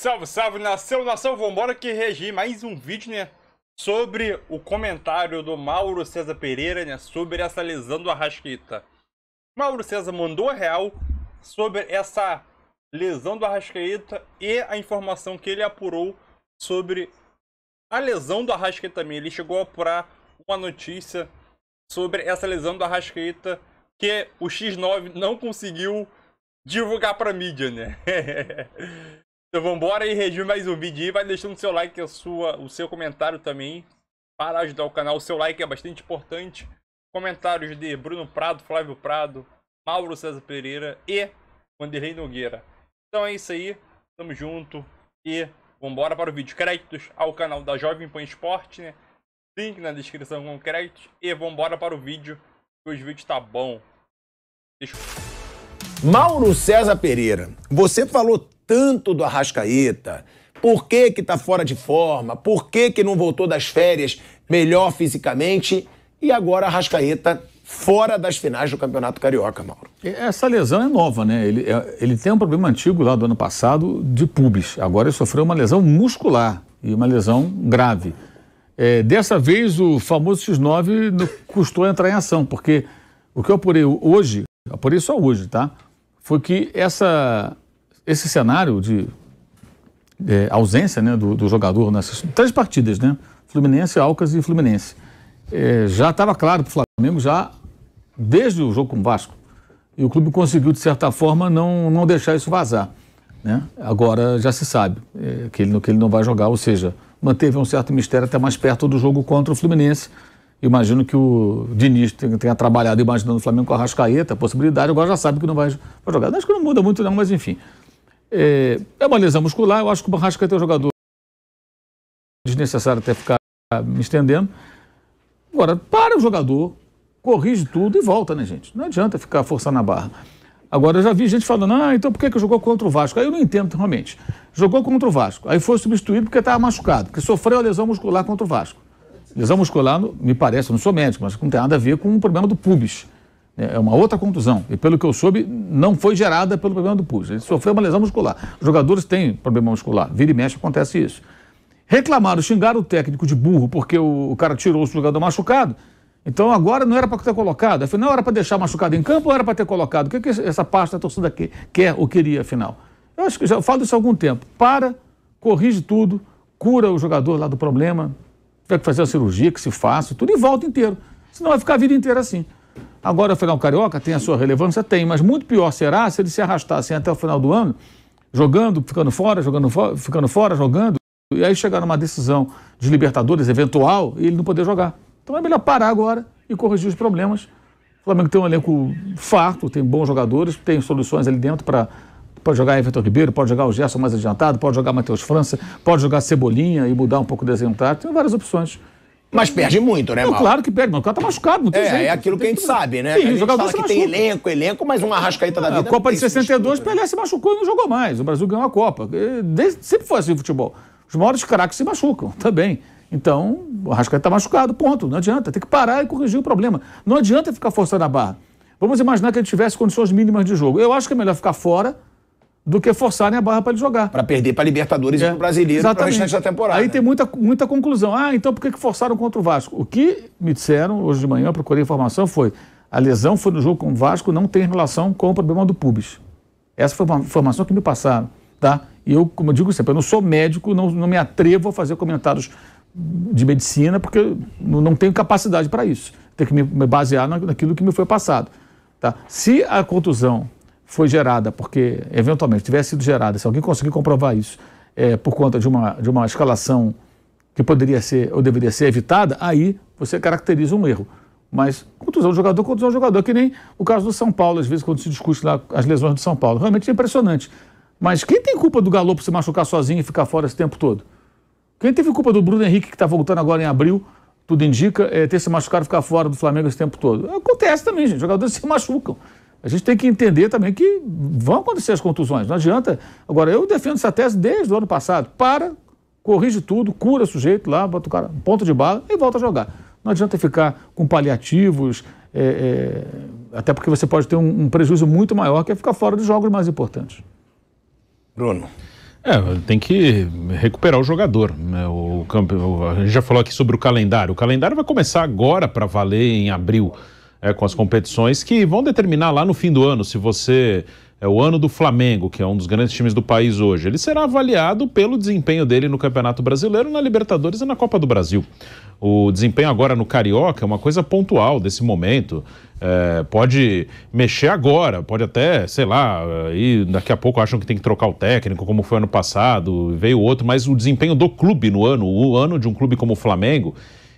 Salve, salve, nação, vambora que reagir mais um vídeo, né, sobre o comentário do Mauro César Pereira, né, sobre essa lesão do Arrascaeta. Mauro César mandou a real sobre essa lesão do Arrascaeta e a informação que ele apurou sobre a lesão do Arrascaeta também. Ele chegou a apurar uma notícia sobre essa lesão do Arrascaeta que o X9 não conseguiu divulgar pra mídia, né? Então vambora e reagir mais um vídeo aí. Vai deixando o seu like, o seu comentário também para ajudar o canal. O seu like é bastante importante. Comentários de Bruno Prado, Flávio Prado, Mauro César Pereira e Wanderlei Nogueira. Então é isso aí. Tamo junto e vambora para o vídeo. Créditos ao canal da Jovem Pan Esporte, né? Link na descrição com créditos. E vambora para o vídeo, que hoje o vídeo tá bom. Deixa eu... Mauro César Pereira, você falou tanto do Arrascaeta, por que que tá fora de forma, por que que não voltou das férias melhor fisicamente, e agora Arrascaeta fora das finais do Campeonato Carioca, Mauro. Essa lesão é nova, né? Ele tem um problema antigo lá do ano passado de pubis, agora ele sofreu uma lesão muscular e uma lesão grave. Dessa vez o famoso X9 custou entrar em ação, porque o que eu apurei hoje, apurei só hoje, tá? Foi que esse cenário de ausência, né, do jogador nessas 3 partidas, né? Fluminense, Alcas e Fluminense. Já estava claro para o Flamengo já desde o jogo com o Vasco. E o clube conseguiu, de certa forma, não deixar isso vazar, né? Agora já se sabe que ele não vai jogar, ou seja, manteve um certo mistério até mais perto do jogo contra o Fluminense. Imagino que o Diniz tenha trabalhado imaginando o Flamengo com a Arrascaeta, a possibilidade, agora já sabe que não vai jogar. Acho que não muda muito não, mas enfim. É uma lesão muscular, eu acho que o Arrascaeta é um jogador desnecessário até ficar me estendendo. Agora, para o jogador, corrige tudo e volta, né, gente? Não adianta ficar forçando a barra. Agora, eu já vi gente falando, então por que jogou contra o Vasco? Aí eu não entendo realmente. Jogou contra o Vasco, aí foi substituído porque estava machucado, porque sofreu a lesão muscular contra o Vasco. Lesão muscular, me parece, eu não sou médico, mas não tem nada a ver com o problema do pubis. É uma outra contusão. E pelo que eu soube, não foi gerada pelo problema do pubis. Ele sofreu uma lesão muscular. Os jogadores têm problema muscular. Vira e mexe, acontece isso. Reclamaram, xingaram o técnico de burro porque o cara tirou o jogador machucado. Então agora não era para ter colocado. Afinal, era para deixar machucado em campo ou era para ter colocado? O que essa parte da torcida quer ou queria, afinal? Eu acho que já falo isso há algum tempo. Corrige tudo, cura o jogador lá do problema. Tiver que fazer a cirurgia, que se faça, tudo e volta inteiro. Senão vai ficar a vida inteira assim. Agora o final carioca tem a sua relevância? Tem, mas muito pior será se ele se arrastasse até o final do ano, jogando, ficando fora, jogando, e aí chegar numa decisão de Libertadores eventual e ele não poder jogar. Então é melhor parar agora e corrigir os problemas. O Flamengo tem um elenco farto, tem bons jogadores, tem soluções ali dentro para... Pode jogar Everton Ribeiro, pode jogar o Gerson mais adiantado, pode jogar Matheus França, pode jogar Cebolinha e mudar um pouco o desenho tático. Tem várias opções. Mas perde muito, né, Mauro? Claro que perde, mas o cara tá machucado, não tem jeito. É aquilo que a gente sabe, né? Sim, a gente jogador fala que tem elenco, mas uma Arrascaeta da vida... A Copa de 62, Pelé se machucou e não jogou mais. O Brasil ganhou a Copa. Sempre foi assim o futebol. Os maiores craques se machucam também. Então, o Arrascaeta tá machucado, ponto. Não adianta, tem que parar e corrigir o problema. Não adianta ficar forçando a barra. Vamos imaginar que ele tivesse condições mínimas de jogo. Eu acho que é melhor ficar fora do que forçarem a barra para ele jogar. Para perder para Libertadores e para o Brasileiro para o restante da temporada. Aí tem muita conclusão. Então por que forçaram contra o Vasco? O que me disseram hoje de manhã, eu procurei informação, foi a lesão foi no jogo com o Vasco, não tem relação com o problema do pubis. Essa foi uma informação que me passaram, tá? E eu, como eu digo sempre, eu não sou médico, não me atrevo a fazer comentários de medicina, porque não tenho capacidade para isso. Tenho que me basear naquilo que me foi passado, tá? Se a contusão foi gerada, porque eventualmente tivesse sido gerada, se alguém conseguir comprovar isso, por conta de uma escalação que poderia ser ou deveria ser evitada, aí você caracteriza um erro. Mas contusão do jogador, que nem o caso do São Paulo, às vezes quando se discute lá as lesões do São Paulo. Realmente é impressionante. Mas quem tem culpa do Galo se machucar sozinho e ficar fora esse tempo todo? Quem teve culpa do Bruno Henrique, que está voltando agora em abril, tudo indica, ter se machucado e ficar fora do Flamengo esse tempo todo? Acontece também, gente. Jogadores se machucam. A gente tem que entender também que vão acontecer as contusões, não adianta. Agora, eu defendo essa tese desde o ano passado. Corrige tudo, cura o sujeito lá, bota o cara ponto de bala e volta a jogar. Não adianta ficar com paliativos, até porque você pode ter um prejuízo muito maior, que é ficar fora dos jogos mais importantes. Bruno. Tem que recuperar o jogador, né? A gente já falou aqui sobre o calendário. O calendário vai começar agora para valer em abril, com as competições que vão determinar lá no fim do ano se você é o ano do Flamengo, que é um dos grandes times do país hoje. Ele será avaliado pelo desempenho dele no Campeonato Brasileiro, na Libertadores e na Copa do Brasil. O desempenho agora no Carioca é uma coisa pontual desse momento. Pode mexer agora, pode até, sei lá, e daqui a pouco acham que tem que trocar o técnico, como foi ano passado, veio outro, mas o desempenho do clube no ano, o ano de um clube como o Flamengo,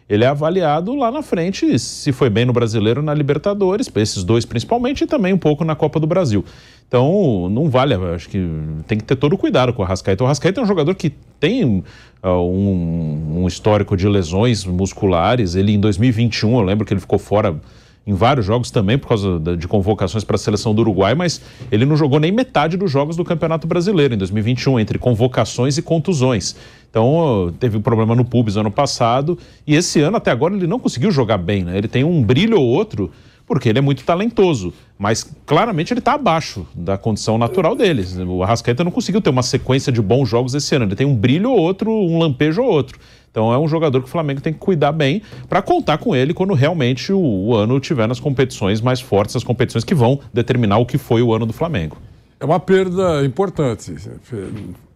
ele é avaliado lá na frente, se foi bem no Brasileiro, na Libertadores, esses dois principalmente, e também um pouco na Copa do Brasil. Então, não vale, acho que tem que ter todo o cuidado com o Arrascaeta. O Arrascaeta é um jogador que tem um histórico de lesões musculares. Ele, em 2021, eu lembro que ele ficou fora em vários jogos também por causa de convocações para a seleção do Uruguai, mas ele não jogou nem metade dos jogos do Campeonato Brasileiro em 2021, entre convocações e contusões. Então, teve um problema no pubis ano passado, e esse ano, até agora, ele não conseguiu jogar bem, né? Ele tem um brilho ou outro, porque ele é muito talentoso, mas claramente ele está abaixo da condição natural dele. O Arrascaeta não conseguiu ter uma sequência de bons jogos esse ano, ele tem um brilho ou outro, um lampejo ou outro. Então é um jogador que o Flamengo tem que cuidar bem para contar com ele quando realmente o ano tiver nas competições mais fortes, as competições que vão determinar o que foi o ano do Flamengo. É uma perda importante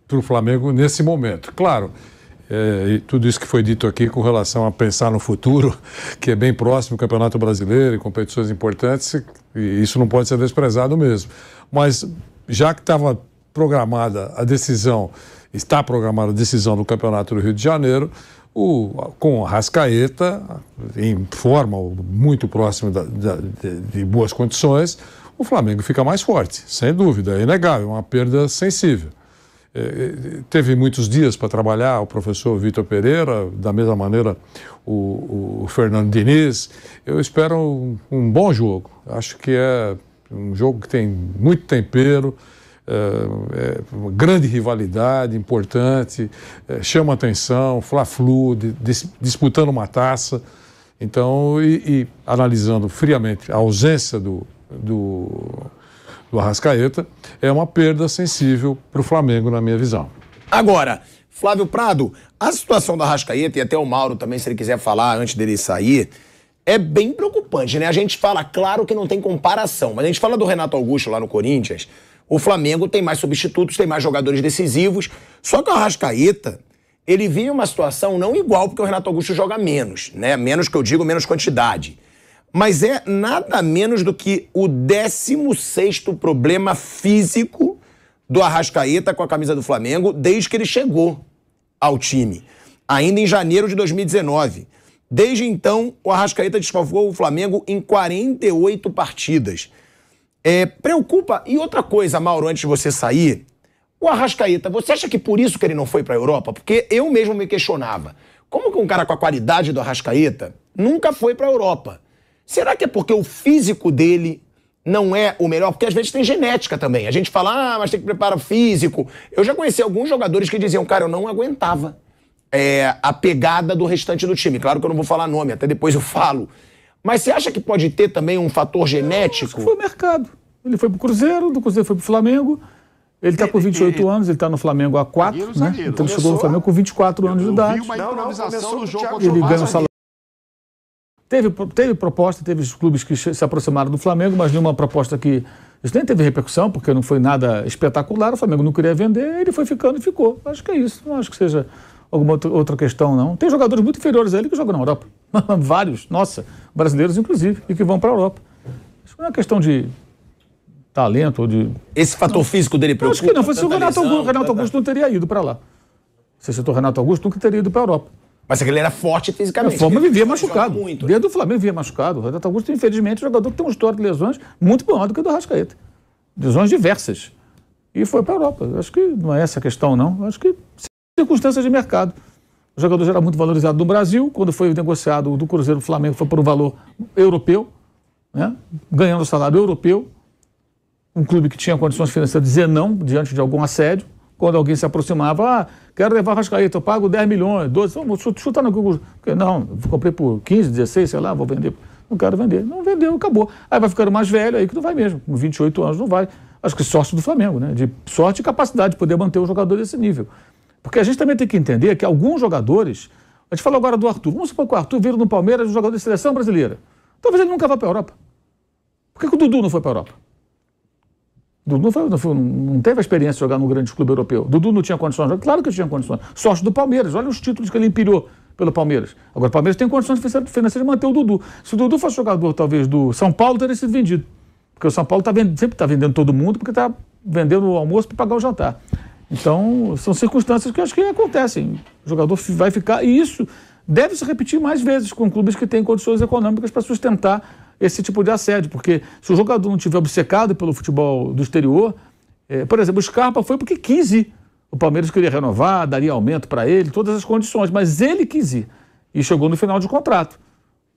para o Flamengo nesse momento. Claro, e tudo isso que foi dito aqui com relação a pensar no futuro, que é bem próximo do Campeonato Brasileiro e competições importantes, e isso não pode ser desprezado mesmo. Mas já que estava programada a decisão, está programada a decisão do Campeonato do Rio de Janeiro, com o Arrascaeta, em forma muito próxima de boas condições, o Flamengo fica mais forte, sem dúvida, é inegável, uma perda sensível. Teve muitos dias para trabalhar o professor Vitor Pereira, da mesma maneira o Fernando Diniz. Eu espero um bom jogo, acho que é um jogo que tem muito tempero, uma grande rivalidade, importante, chama atenção, Fla-Flu, disputando uma taça. Então, e analisando friamente a ausência do Arrascaeta, é uma perda sensível para o Flamengo, na minha visão. Agora, Flávio Prado, a situação do Arrascaeta, e até o Mauro também, se ele quiser falar antes dele sair, é bem preocupante, né? A gente fala, claro que não tem comparação, mas a gente fala do Renato Augusto lá no Corinthians. O Flamengo tem mais substitutos, tem mais jogadores decisivos. Só que o Arrascaeta, ele vive uma situação não igual, porque o Renato Augusto joga menos, né? Menos que eu digo, menos quantidade. Mas é nada menos do que o 16º problema físico do Arrascaeta com a camisa do Flamengo desde que ele chegou ao time, ainda em janeiro de 2019. Desde então, o Arrascaeta desfalcou o Flamengo em 48 partidas. Preocupa. E outra coisa, Mauro, antes de você sair, o Arrascaeta, você acha que por isso que ele não foi para a Europa? Porque eu mesmo me questionava. Como que um cara com a qualidade do Arrascaeta nunca foi para a Europa? Será que é porque o físico dele não é o melhor? Porque às vezes tem genética também. A gente fala, mas tem que preparar físico. Eu já conheci alguns jogadores que diziam, cara, eu não aguentava a pegada do restante do time. Claro que eu não vou falar nome, até depois eu falo. Mas você acha que pode ter também um fator genético? Acho que foi o mercado. Ele foi pro Cruzeiro, do Cruzeiro foi pro Flamengo. Ele está com 28 anos, ele está no Flamengo há 4, né? Então ele chegou no Flamengo com 24 anos de idade. Ele ganha um salário. Teve proposta, teve os clubes que se aproximaram do Flamengo, mas nenhuma proposta que... Isso nem teve repercussão, porque não foi nada espetacular, o Flamengo não queria vender, ele foi ficando e ficou. Acho que é isso, não acho que seja alguma outra questão, não. Tem jogadores muito inferiores a ele que jogam na Europa. Vários, nossa, brasileiros inclusive, e que vão para a Europa. Isso não é uma questão de talento ou de... Esse fator físico dele preocupa? Acho que não, fosse o Renato Augusto não teria ido para lá. Se citou o Renato Augusto, nunca teria ido para a Europa. Mas é que ele era forte fisicamente. A forma vivia machucado. Desde o Flamengo vivia machucado. O Renato Augusto, infelizmente, é um jogador que tem um histórico de lesões muito maior do que o do Arrascaeta. Lesões diversas. E foi para a Europa. Acho que não é essa a questão, não. Acho que circunstâncias de mercado. O jogador já era muito valorizado no Brasil. Quando foi negociado do Cruzeiro, o Flamengo foi por um valor europeu, né? Ganhando salário europeu. Um clube que tinha condições financeiras de dizer não diante de algum assédio. Quando alguém se aproximava, quero levar o Arrascaeta, eu pago 10 milhões, 12, vou chutar no Google. Não, comprei por 15, 16, sei lá, vou vender. Não quero vender. Não vendeu, acabou. Aí vai ficando mais velho, aí que não vai mesmo. Com 28 anos não vai. acho que sorte do Flamengo, né? De sorte e capacidade de poder manter o jogador desse nível. Porque a gente também tem que entender que alguns jogadores... A gente falou agora do Arthur. Vamos supor que o Arthur vira no Palmeiras um jogador de seleção brasileira. Talvez ele nunca vá para a Europa. Por que o Dudu não foi para a Europa? O Dudu não teve a experiência de jogar num grande clube europeu. O Dudu não tinha condições de jogar. Claro que tinha condições. Sorte do Palmeiras. Olha os títulos que ele empilhou pelo Palmeiras. Agora o Palmeiras tem condições financeiras de manter o Dudu. Se o Dudu fosse jogador, talvez, do São Paulo, teria sido vendido. Porque o São Paulo sempre está vendendo todo mundo, porque está vendendo o almoço para pagar o jantar. Então, são circunstâncias que eu acho que acontecem. O jogador vai ficar... E isso deve se repetir mais vezes com clubes que têm condições econômicas para sustentar esse tipo de assédio. Porque se o jogador não estiver obcecado pelo futebol do exterior... por exemplo, o Scarpa foi porque quis ir. O Palmeiras queria renovar, daria aumento para ele, todas as condições. Mas ele quis ir. E chegou no final de contrato.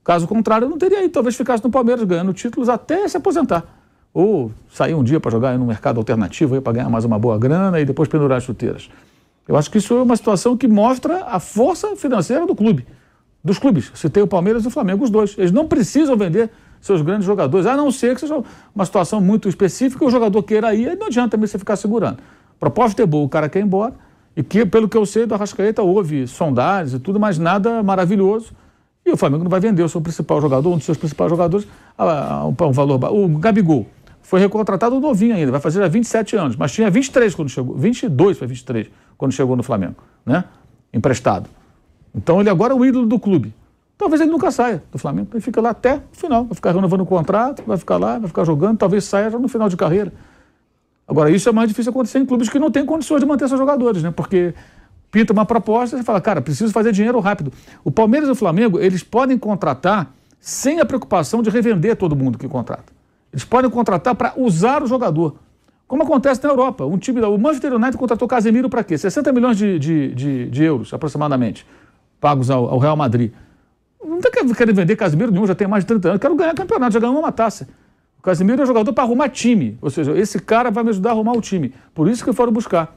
Caso contrário, não teria ido. Talvez ficasse no Palmeiras ganhando títulos até se aposentar. Ou sair um dia para jogar no mercado alternativo para ganhar mais uma boa grana e depois pendurar as chuteiras. Eu acho que isso é uma situação que mostra a força financeira do clube, dos clubes. Citei o Palmeiras e o Flamengo, os dois. Eles não precisam vender seus grandes jogadores, a não ser que seja uma situação muito específica, o jogador queira ir, aí não adianta também você ficar segurando. Proposta é boa, o cara quer ir embora, e que, pelo que eu sei, do Arrascaeta houve sondagens e tudo, mas nada maravilhoso. E o Flamengo não vai vender o seu principal jogador, um dos seus principais jogadores, um valor baixo. O Gabigol foi recontratado novinho ainda, vai fazer já 27 anos, mas tinha 23 quando chegou, 22 para 23 quando chegou no Flamengo, né? Emprestado. Então ele agora é o ídolo do clube. Talvez ele nunca saia do Flamengo, ele fica lá até o final, vai ficar renovando o contrato, vai ficar lá, vai ficar jogando, talvez saia já no final de carreira. Agora, isso é mais difícil acontecer em clubes que não têm condições de manter seus jogadores, né? Porque pinta uma proposta e fala, cara, preciso fazer dinheiro rápido. O Palmeiras e o Flamengo, eles podem contratar sem a preocupação de revender todo mundo que contrata. Eles podem contratar para usar o jogador. Como acontece na Europa. O Manchester United contratou Casemiro para quê? 60 milhões de euros, aproximadamente, pagos ao Real Madrid. Não querem vender Casemiro nenhum, já tem mais de 30 anos. Eu quero ganhar campeonato, já ganhou uma taça. O Casemiro é jogador para arrumar time. Ou seja, esse cara vai me ajudar a arrumar o time. Por isso que foram buscar.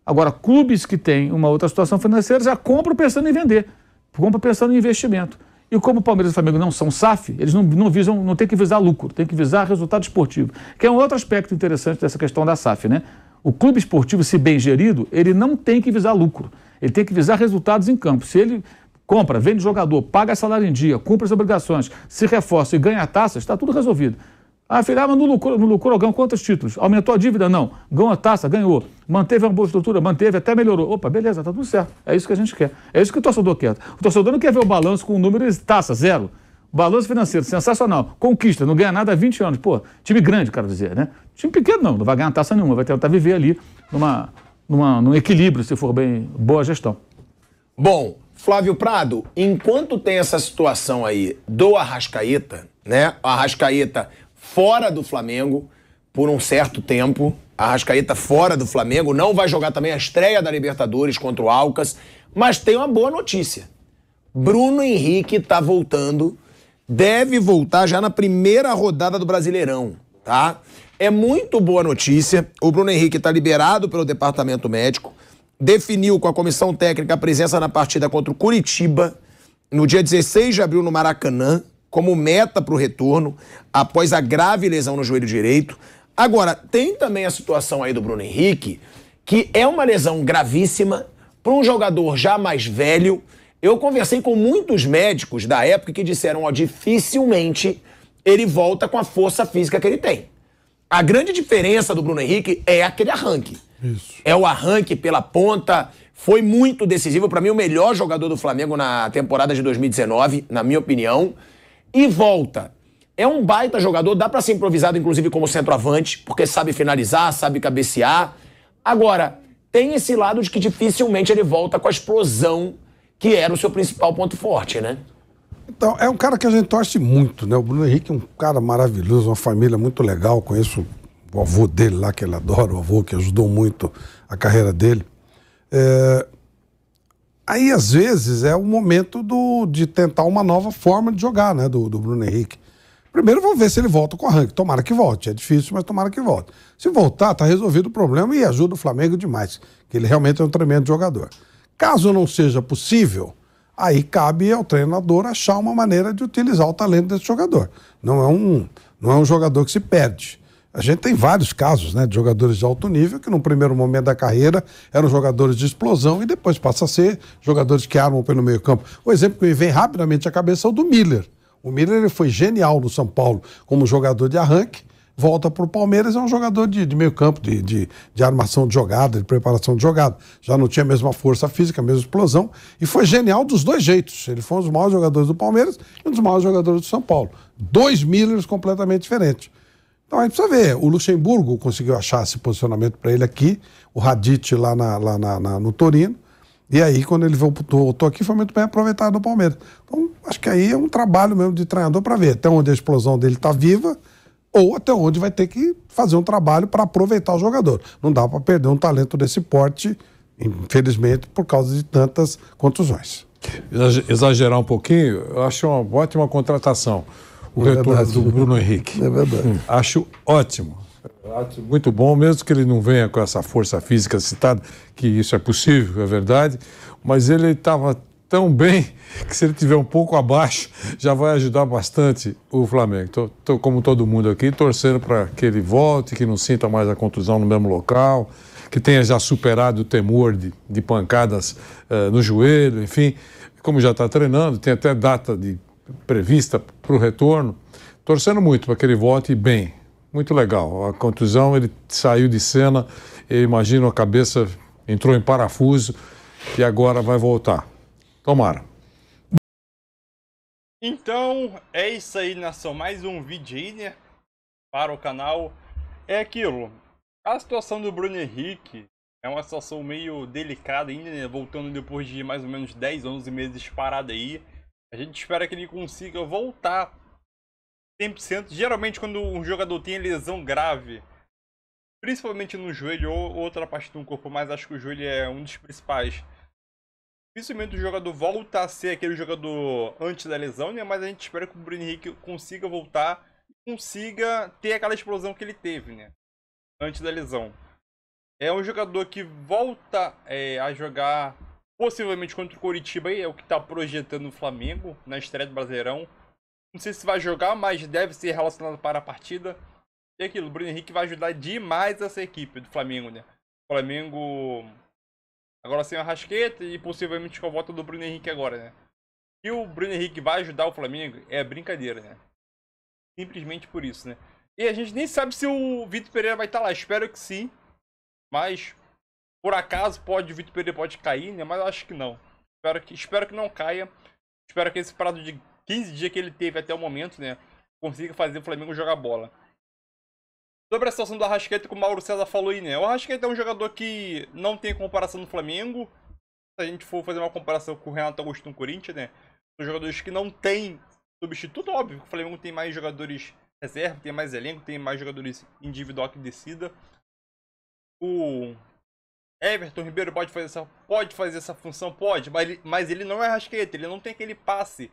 Agora, clubes que têm uma outra situação financeira já compram pensando em vender. Compram pensando em investimento. E como o Palmeiras e o Flamengo não são SAF, eles não têm que visar lucro, têm que visar resultado esportivo. Que é um outro aspecto interessante dessa questão da SAF, né? O clube esportivo, se bem gerido, ele não tem que visar lucro. Ele tem que visar resultados em campo. Se ele compra, vende jogador, paga salário em dia, cumpre as obrigações, se reforça e ganha taças, está tudo resolvido. Ah, filha, mas não lucrou, ganhou quantos títulos? Aumentou a dívida? Não. Ganhou a taça? Ganhou. Manteve uma boa estrutura? Manteve, até melhorou. Opa, beleza, tá tudo certo. É isso que a gente quer. É isso que o torcedor quer. O torcedor não quer ver o balanço com o número de taça, zero. Balanço financeiro, sensacional. Conquista, não ganha nada há 20 anos. Pô, time grande, quero dizer, né? Time pequeno não vai ganhar taça nenhuma, vai tentar viver ali num equilíbrio, se for bem boa gestão. Bom, Flávio Prado, enquanto tem essa situação aí do Arrascaeta, né? O Arrascaeta fora do Flamengo por um certo tempo. A Arrascaeta fora do Flamengo, não vai jogar também a estreia da Libertadores contra o Alcas, mas tem uma boa notícia. Bruno Henrique tá voltando, deve voltar já na primeira rodada do Brasileirão, tá? É muito boa notícia. O Bruno Henrique tá liberado pelo departamento médico, definiu com a comissão técnica a presença na partida contra o Curitiba no dia 16 de abril no Maracanã, como meta para o retorno, após a grave lesão no joelho direito. Agora, tem também a situação aí do Bruno Henrique, que é uma lesão gravíssima para um jogador já mais velho. Eu conversei com muitos médicos da época que disseram, ó, dificilmente ele volta com a força física que ele tem. A grande diferença do Bruno Henrique é aquele arranque. Isso. É o arranque pela ponta, foi muito decisivo. Para mim, o melhor jogador do Flamengo na temporada de 2019, na minha opinião. E volta. É um baita jogador, dá pra ser improvisado, inclusive, como centroavante, porque sabe finalizar, sabe cabecear. Agora, tem esse lado de que dificilmente ele volta com a explosão que era o seu principal ponto forte, né? Então, é um cara que a gente torce muito, né? O Bruno Henrique é um cara maravilhoso, uma família muito legal. Conheço o avô dele lá, que ele adora, o avô que ajudou muito a carreira dele. Aí, às vezes, é o momento de tentar uma nova forma de jogar, né, do Bruno Henrique. Primeiro, vamos ver se ele volta com o arranque. Tomara que volte. É difícil, mas tomara que volte. Se voltar, tá resolvido o problema e ajuda o Flamengo demais, que ele realmente é um tremendo jogador. Caso não seja possível, aí cabe ao treinador achar uma maneira de utilizar o talento desse jogador. Não é um jogador que se perde. A gente tem vários casos, né, de jogadores de alto nível que no primeiro momento da carreira eram jogadores de explosão e depois passa a ser jogadores que armam pelo meio campo. O exemplo que me vem rapidamente à cabeça é o do Miller. O Miller ele foi genial no São Paulo como jogador de arranque, volta para o Palmeiras, é um jogador de meio campo, de armação de jogada, de preparação de jogada. Já não tinha a mesma força física, a mesma explosão, e foi genial dos dois jeitos. Ele foi um dos maiores jogadores do Palmeiras e um dos maiores jogadores do São Paulo. Dois Millers completamente diferentes. Então a gente precisa ver, o Luxemburgo conseguiu achar esse posicionamento para ele aqui, o Radit lá no Torino, e aí quando ele voltou aqui foi muito bem aproveitado no Palmeiras. Então acho que aí é um trabalho mesmo de treinador para ver até onde a explosão dele está viva ou até onde vai ter que fazer um trabalho para aproveitar o jogador. Não dá para perder um talento desse porte, infelizmente, por causa de tantas contusões. Exagerar um pouquinho, eu acho uma ótima contratação. O retorno do Bruno Henrique. É verdade. Acho ótimo. Acho muito bom, mesmo que ele não venha com essa força física citada, que isso é possível, é verdade, mas ele estava tão bem que se ele estiver um pouco abaixo, já vai ajudar bastante o Flamengo. Estou como todo mundo aqui, torcendo para que ele volte, que não sinta mais a contusão no mesmo local, que tenha já superado o temor de pancadas no joelho, enfim, como já está treinando, tem até data prevista para o retorno, torcendo muito para que ele volte bem. Muito legal. A contusão, ele saiu de cena, eu imagino a cabeça entrou em parafuso e agora vai voltar. Tomara. Então, é isso aí, nação. Mais um vídeo aí, né? Para o canal. É aquilo. A situação do Bruno Henrique é uma situação meio delicada ainda, né? Voltando depois de mais ou menos 10, 11 meses parado aí. A gente espera que ele consiga voltar 100%. Geralmente quando um jogador tem lesão grave, principalmente no joelho ou outra parte do corpo, mas acho que o joelho é um dos principais. Dificilmente o jogador volta a ser aquele jogador antes da lesão, né? Mas a gente espera que o Bruno Henrique consiga voltar e consiga ter aquela explosão que ele teve, né? Antes da lesão. É um jogador que volta a jogar possivelmente contra o Coritiba, aí é o que está projetando o Flamengo na estreia do Brasileirão. Não sei se vai jogar, mas deve ser relacionado para a partida. E aquilo, o Bruno Henrique vai ajudar demais essa equipe do Flamengo, né? O Flamengo agora sem o Arrascaeta e possivelmente com a volta do Bruno Henrique agora, né? E o Bruno Henrique vai ajudar o Flamengo é brincadeira, né? Simplesmente por isso, né? E a gente nem sabe se o Vitor Pereira vai estar lá. Espero que sim. Mas, por acaso, o Vitor Pereira pode cair, né? Mas eu acho que não. Espero que não caia. Espero que esse prazo de 15 dias que ele teve até o momento, né? Consiga fazer o Flamengo jogar bola. Sobre a situação do Arrascaeta, como o Mauro César falou aí, né? O Arrascaeta é um jogador que não tem comparação no Flamengo. Se a gente for fazer uma comparação com o Renato Augusto no Corinthians, né? São jogadores que não tem substituto, óbvio. O Flamengo tem mais jogadores reserva, tem mais elenco, tem mais jogadores individual que decida. O Everton Ribeiro pode fazer essa função? Pode, mas ele não é Arrascaeta, ele não tem aquele passe.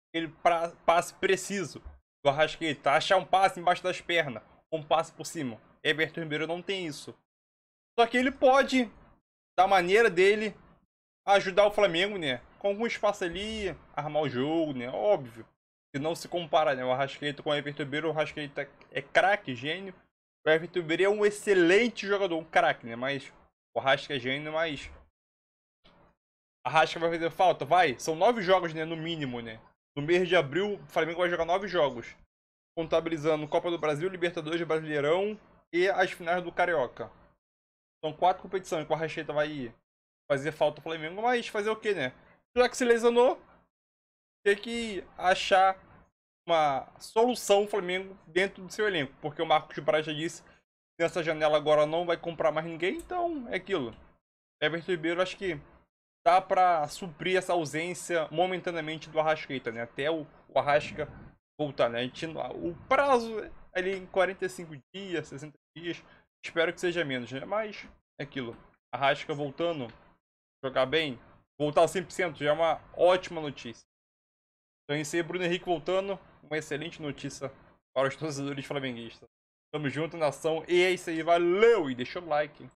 Aquele passe preciso do Arrascaeta, achar um passe embaixo das pernas, um passe por cima. Everton Ribeiro não tem isso. Só que ele pode, da maneira dele, ajudar o Flamengo, né? Com algum espaço ali, armar o jogo, né? Óbvio. Se não se compara, né? O Arrascaeta com o Everton Ribeiro, o Arrascaeta é craque, gênio. O Everton Ribeiro é um excelente jogador, um craque, né? Mas o Arrasca é gênio, mas Arrasca vai fazer falta? Vai. São 9 jogos, né? No mínimo, né? No mês de abril, o Flamengo vai jogar 9 jogos. Contabilizando Copa do Brasil, Libertadores, Brasileirão e as finais do Carioca. São 4 competições que o Arrascaeta vai fazer falta ao Flamengo, mas fazer o que, né? Já que se lesionou, tem que achar uma solução o Flamengo dentro do seu elenco. Porque o Marcos Braz já disse que nessa janela agora não vai comprar mais ninguém, então é aquilo. Everton Ribeiro acho que dá pra suprir essa ausência momentaneamente do Arrascaeta, né? Até o Arrasca voltar, né? O prazo é ali em 45 dias, 60 dias. Espero que seja menos, né? Mas é aquilo. Arrasca voltando, jogar bem, voltar ao 100% já é uma ótima notícia. Então isso aí, Bruno Henrique voltando, uma excelente notícia para os torcedores flamenguistas. Tamo junto, nação, e é isso aí, valeu! E deixa o like.